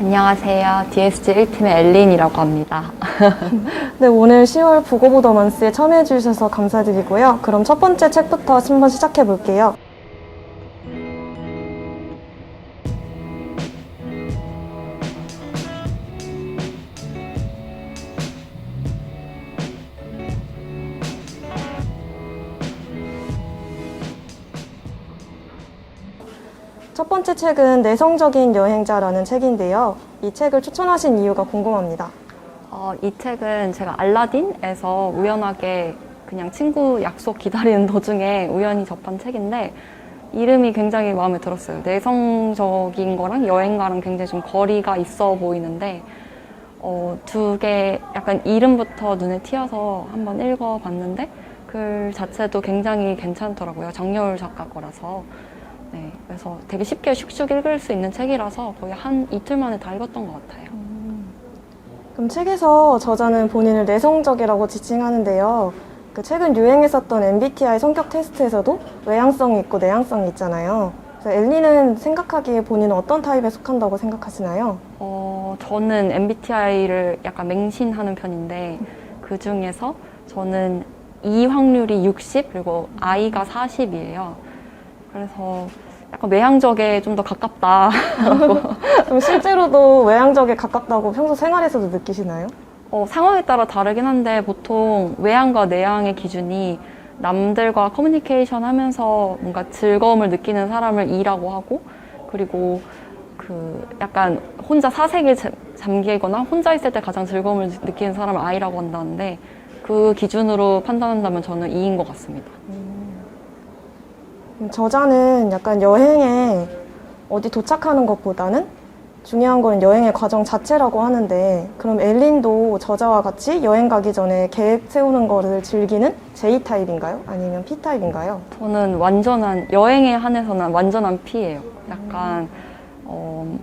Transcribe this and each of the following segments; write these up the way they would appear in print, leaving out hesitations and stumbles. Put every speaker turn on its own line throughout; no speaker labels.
안녕하세요. DSG 1팀의 엘린이라고 합니다.
네, 오늘 10월 북 오브 더 먼스에 참여해 주셔서 감사드리고요. 그럼 첫 번째 책부터 한번 시작해 볼게요. 첫 번째 책은 내성적인 여행자라는 책인데요. 이 책을 추천하신 이유가 궁금합니다.
이 책은 제가 알라딘에서 우연하게 그냥 친구 약속 기다리는 도중에 우연히 접한 책인데 이름이 굉장히 마음에 들었어요. 내성적인 거랑 여행가랑 굉장히 좀 거리가 있어 보이는데 두 개 약간 이름부터 눈에 띄어서 한번 읽어봤는데 글 자체도 굉장히 괜찮더라고요. 정여울 작가 거라서. 네, 그래서 되게 쉽게 슉슉 읽을 수 있는 책이라서 거의 한 이틀 만에 다 읽었던 것 같아요.
그럼 책에서 저자는 본인을 내성적이라고 지칭하는데요. 그 최근 유행했었던 MBTI 성격 테스트에서도 외향성이 있고 내향성이 있잖아요. 그래서 엘리는 생각하기에 본인은 어떤 타입에 속한다고 생각하시나요?
저는 MBTI를 약간 맹신하는 편인데 그 중에서 저는 E 확률이 60 그리고 I가 40이에요. 그래서 약간 외향적에 좀 더 가깝다.
그럼 실제로도 외향적에 가깝다고 평소 생활에서도 느끼시나요?
상황에 따라 다르긴 한데 보통 외향과 내향의 기준이 남들과 커뮤니케이션 하면서 뭔가 즐거움을 느끼는 사람을 E라고 하고 그리고 그 약간 혼자 사색에 잠기거나 혼자 있을 때 가장 즐거움을 느끼는 사람을 I라고 한다는데 그 기준으로 판단한다면 저는 E인 것 같습니다.
저자는 약간 여행에 어디 도착하는 것보다는 중요한 건 여행의 과정 자체라고 하는데 그럼 엘린도 저자와 같이 여행 가기 전에 계획 세우는 거를 즐기는 J타입인가요? 아니면 P타입인가요?
저는 여행에 한해서는 완전한 P예요. 약간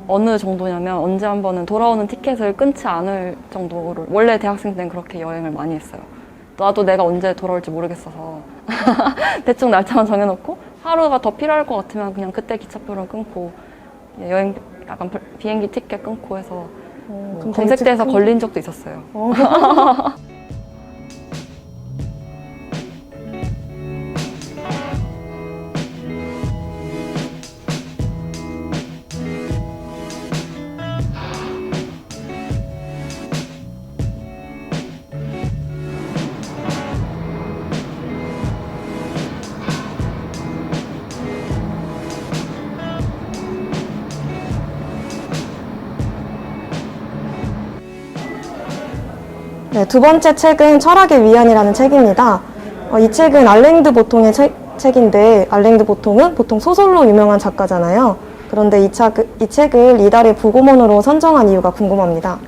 어느 정도냐면 언제 한 번은 돌아오는 티켓을 끊지 않을 정도로 원래 대학생 때는 그렇게 여행을 많이 했어요. 나도 내가 언제 돌아올지 모르겠어서 대충 날짜만 정해놓고 하루가 더 필요할 것 같으면 그냥 그때 기차표를 끊고 여행 약간 비행기 티켓 끊고 해서 검색대에서 걸린 적도 있었어요.
네, 두 번째 책은 철학의 위안이라는 책입니다. 이 책은 알랭드 보통의 책인데 알랭드 보통은 보통 소설로 유명한 작가잖아요. 그런데 이 책을 이달의 북어먼으로 선정한 이유가 궁금합니다.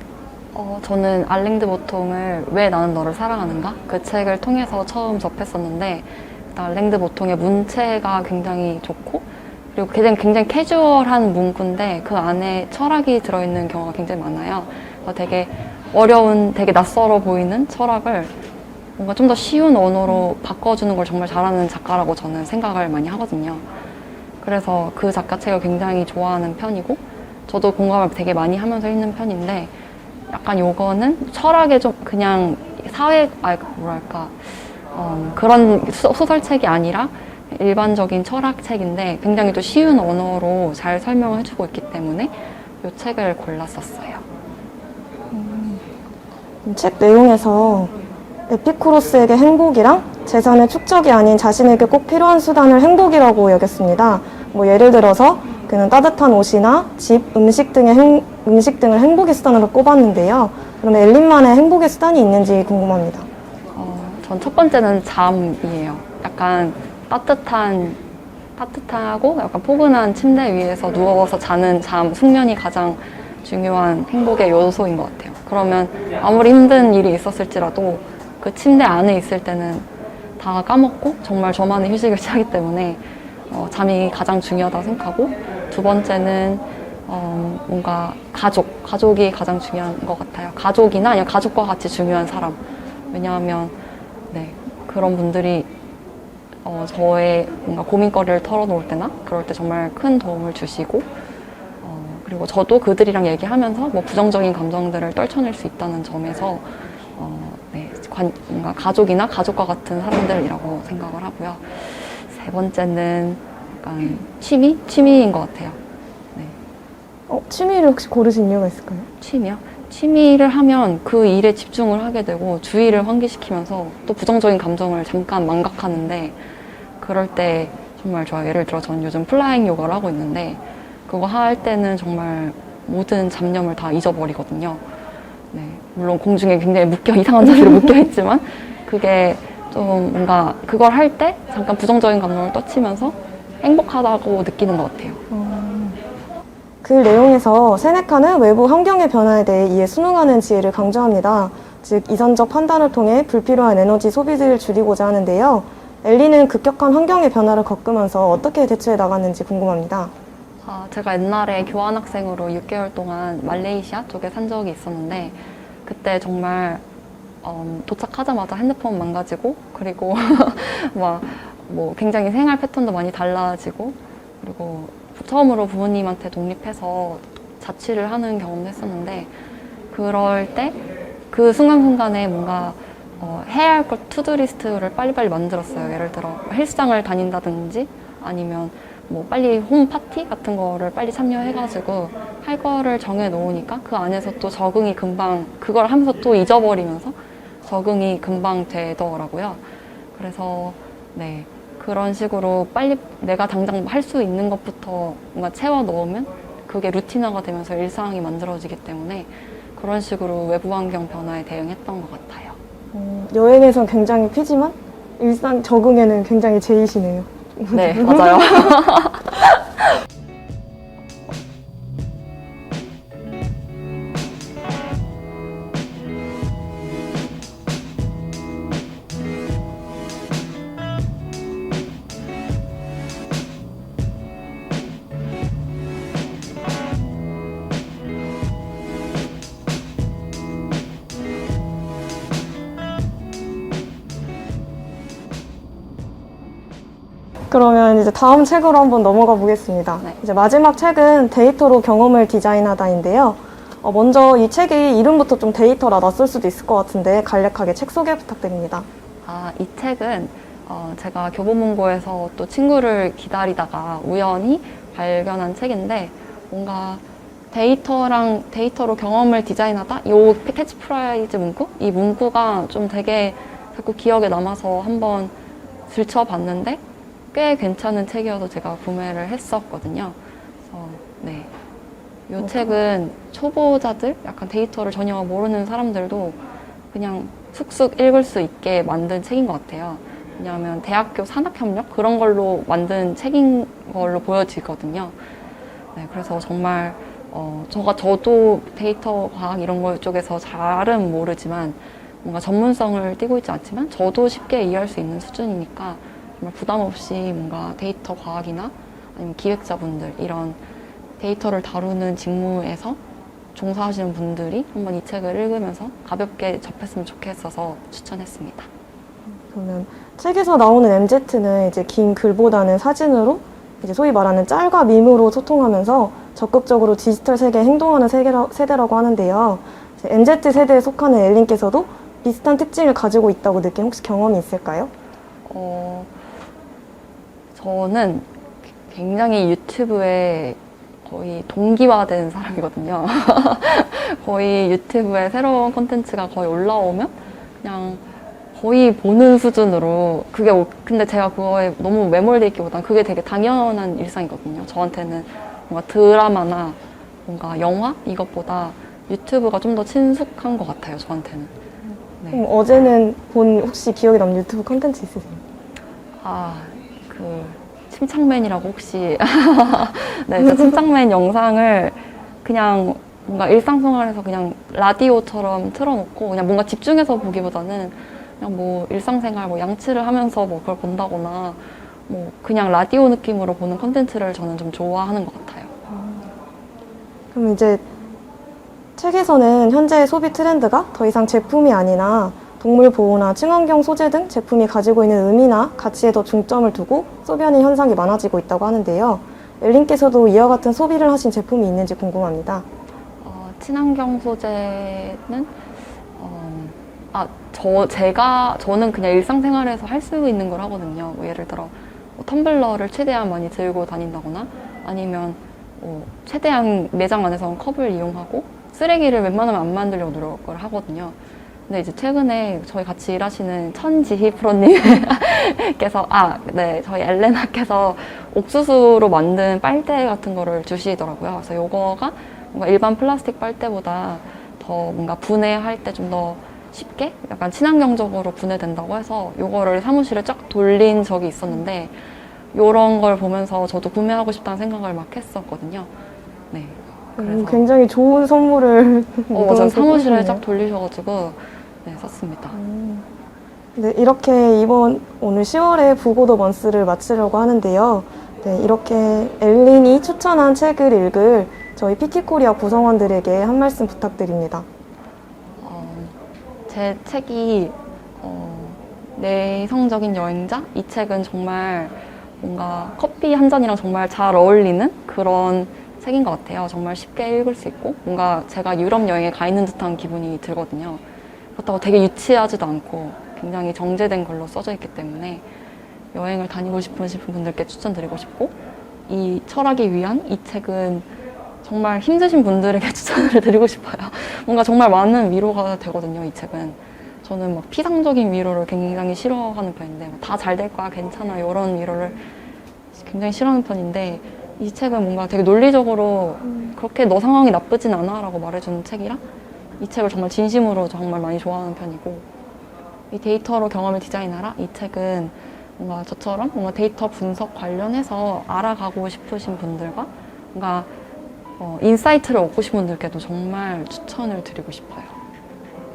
저는 알랭드 보통을 왜 나는 너를 사랑하는가? 그 책을 통해서 처음 접했었는데 알랭드 보통의 문체가 굉장히 좋고 그리고 굉장히 캐주얼한 문구인데 그 안에 철학이 들어있는 경우가 굉장히 많아요. 되게 어려운, 되게 낯설어 보이는 철학을 뭔가 좀 더 쉬운 언어로 바꿔주는 걸 정말 잘하는 작가라고 저는 생각을 많이 하거든요. 그래서 그 작가 책을 굉장히 좋아하는 편이고 저도 공감을 되게 많이 하면서 읽는 편인데 약간 요거는 철학에 좀 그냥 그런 소설책이 아니라 일반적인 철학책인데 굉장히 또 쉬운 언어로 잘 설명을 해주고 있기 때문에 이 책을 골랐었어요.
책 내용에서 에피쿠로스에게 행복이랑 재산의 축적이 아닌 자신에게 꼭 필요한 수단을 행복이라고 여겼습니다. 예를 들어서 그는 따뜻한 옷이나 집, 음식 등을 행복의 수단으로 꼽았는데요. 그러면 엘린만의 행복의 수단이 있는지 궁금합니다.
전 첫 번째는 잠이에요. 약간 따뜻하고 약간 포근한 침대 위에서 누워서 자는 잠, 숙면이 가장 중요한 행복의 요소인 것 같아요. 그러면 아무리 힘든 일이 있었을지라도 그 침대 안에 있을 때는 다 까먹고 정말 저만의 휴식을 취하기 때문에 잠이 가장 중요하다고 생각하고 두 번째는 뭔가 가족이 가장 중요한 것 같아요. 가족이나 아니면 가족과 같이 중요한 사람. 왜냐하면 그런 분들이 저의 뭔가 고민거리를 털어놓을 때나 그럴 때 정말 큰 도움을 주시고 그리고 저도 그들이랑 얘기하면서 뭐 부정적인 감정들을 떨쳐낼 수 있다는 점에서 네, 뭔가 가족이나 가족과 같은 사람들이라고 생각을 하고요. 세 번째는 약간 취미인 것 같아요. 네.
취미를 혹시 고르신 이유가 있을까요?
취미요? 취미를 하면 그 일에 집중을 하게 되고 주의를 환기시키면서 또 부정적인 감정을 잠깐 망각하는데 그럴 때 정말 좋아요. 예를 들어 저는 요즘 플라잉 요가를 하고 있는데 그거 할 때는 정말 모든 잡념을 다 잊어버리거든요. 네, 물론 공중에 굉장히 이상한 자세로 묶여있지만 그게 좀 뭔가 그걸 할 때 잠깐 부정적인 감정을 떨치면서 행복하다고 느끼는 것 같아요.
그 내용에서 세네카는 외부 환경의 변화에 대해 이에 순응하는 지혜를 강조합니다. 즉 이선적 판단을 통해 불필요한 에너지 소비를 줄이고자 하는데요. 엘리는 급격한 환경의 변화를 겪으면서 어떻게 대처해 나갔는지 궁금합니다.
제가 옛날에 교환학생으로 6개월 동안 말레이시아 쪽에 산 적이 있었는데 그때 정말 도착하자마자 핸드폰 망가지고 그리고 막 뭐 굉장히 생활 패턴도 많이 달라지고 그리고 처음으로 부모님한테 독립해서 자취를 하는 경험도 했었는데 그럴 때 그 순간순간에 뭔가 해야 할 것 투두리스트를 빨리빨리 만들었어요. 예를 들어 헬스장을 다닌다든지 아니면 뭐 빨리 홈 파티 같은 거를 빨리 참여해가지고 할 거를 정해 놓으니까 그 안에서 또 적응이 금방 그걸 하면서 또 잊어버리면서 적응이 금방 되더라고요. 그래서 네 그런 식으로 빨리 내가 당장 할 수 있는 것부터 뭔가 채워 넣으면 그게 루틴화가 되면서 일상이 만들어지기 때문에 그런 식으로 외부 환경 변화에 대응했던 것 같아요.
여행에선 굉장히 피지만 일상 적응에는 굉장히 제이시네요.
네, 맞아요.
그러면 이제 다음 책으로 한번 넘어가 보겠습니다.
네.
이제 마지막 책은 데이터로 경험을 디자인하다인데요. 먼저 이 책이 이름부터 좀 데이터라 낯설 수도 있을 것 같은데 간략하게 책 소개 부탁드립니다.
이 책은 제가 교보문고에서 또 친구를 기다리다가 우연히 발견한 책인데 뭔가 데이터로 경험을 디자인하다? 이 캐치프라이즈 문구? 이 문구가 좀 되게 자꾸 기억에 남아서 한번 들춰봤는데 꽤 괜찮은 책이어서 제가 구매를 했었거든요. 그래서 네, 이 책은 초보자들, 약간 데이터를 전혀 모르는 사람들도 그냥 쑥쑥 읽을 수 있게 만든 책인 것 같아요. 왜냐하면 대학교 산학협력 그런 걸로 만든 책인 걸로 보여지거든요. 네, 그래서 정말 저도 데이터 과학 이런 거 쪽에서 잘은 모르지만 뭔가 전문성을 띠고 있지 않지만 저도 쉽게 이해할 수 있는 수준이니까 정말 부담 없이 뭔가 데이터 과학이나 아니면 기획자분들 이런 데이터를 다루는 직무에서 종사하시는 분들이 한번 이 책을 읽으면서 가볍게 접했으면 좋겠어서 추천했습니다.
그러면 책에서 나오는 MZ는 이제 긴 글보다는 사진으로 이제 소위 말하는 짤과 밈으로 소통하면서 적극적으로 디지털 세계에 행동하는 세대라고 하는데요. MZ 세대에 속하는 엘린께서도 비슷한 특징을 가지고 있다고 느낀 혹시 경험이 있을까요?
저는 굉장히 유튜브에 거의 동기화된 사람이거든요. 거의 유튜브에 새로운 콘텐츠가 거의 올라오면 그냥 거의 보는 수준으로 근데 제가 그거에 너무 매몰돼 있기보단 그게 되게 당연한 일상이거든요. 저한테는 뭔가 드라마나 뭔가 영화 이것보다 유튜브가 좀 더 친숙한 것 같아요. 저한테는. 네.
그럼 어제는 본 혹시 기억에 남는 유튜브 콘텐츠 있으세요?
침착맨이라고 혹시 네, 저 침착맨 영상을 그냥 뭔가 일상생활에서 그냥 라디오처럼 틀어놓고 그냥 뭔가 집중해서 보기보다는 그냥 뭐 일상생활 뭐 양치를 하면서 뭐 그걸 본다거나 뭐 그냥 라디오 느낌으로 보는 콘텐츠를 저는 좀 좋아하는 것 같아요.
그럼 이제 책에서는 현재의 소비 트렌드가 더 이상 제품이 아니라 동물 보호나 친환경 소재 등 제품이 가지고 있는 의미나 가치에 더 중점을 두고 소비하는 현상이 많아지고 있다고 하는데요. 엘린께서도 이와 같은 소비를 하신 제품이 있는지 궁금합니다.
친환경 소재는 저는 그냥 일상생활에서 할 수 있는 걸 하거든요. 뭐 예를 들어 텀블러를 최대한 많이 들고 다닌다거나 아니면 최대한 매장 안에서 컵을 이용하고 쓰레기를 웬만하면 안 만들려고 노력을 하거든요. 근데 이제 최근에 저희 같이 일하시는 천지희 프로님께서 네, 저희 엘레나께서 옥수수로 만든 빨대 같은 거를 주시더라고요. 그래서 요거가 뭔가 일반 플라스틱 빨대보다 더 뭔가 분해할 때 좀 더 쉽게 약간 친환경적으로 분해된다고 해서 요거를 사무실에 쫙 돌린 적이 있었는데 요런 걸 보면서 저도 구매하고 싶다는 생각을 막 했었거든요. 네. 그래서
굉장히 좋은 선물을
맞아요. 사무실에 쫙 돌리셔가지고 네, 썼습니다.
네, 이렇게 오늘 10월에 부고더 먼스를 마치려고 하는데요. 네, 이렇게 엘린이 추천한 책을 읽을 저희 피키코리아 구성원들에게 한 말씀 부탁드립니다.
제 책이 내성적인 여행자? 이 책은 정말 뭔가 커피 한 잔이랑 정말 잘 어울리는 그런 책인 것 같아요. 정말 쉽게 읽을 수 있고 뭔가 제가 유럽 여행에 가 있는 듯한 기분이 들거든요. 그렇다고 되게 유치하지도 않고 굉장히 정제된 걸로 써져 있기 때문에 여행을 다니고 싶으신 분들께 추천드리고 싶고 이 철학이 위한 이 책은 정말 힘드신 분들에게 추천을 드리고 싶어요. 뭔가 정말 많은 위로가 되거든요, 이 책은. 저는 막 피상적인 위로를 굉장히 싫어하는 편인데 다 잘 될 거야, 괜찮아 이런 위로를 굉장히 싫어하는 편인데 이 책은 뭔가 되게 논리적으로 그렇게 너 상황이 나쁘진 않아 라고 말해주는 책이라 이 책을 정말 진심으로 정말 많이 좋아하는 편이고 이 데이터로 경험을 디자인하라 이 책은 뭔가 저처럼 뭔가 데이터 분석 관련해서 알아가고 싶으신 분들과 뭔가 인사이트를 얻고 싶은 분들께도 정말 추천을 드리고 싶어요.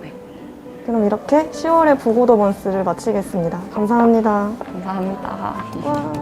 네.
그럼 이렇게 10월의 부고더 먼스를 마치겠습니다. 감사합니다.
감사합니다.
와.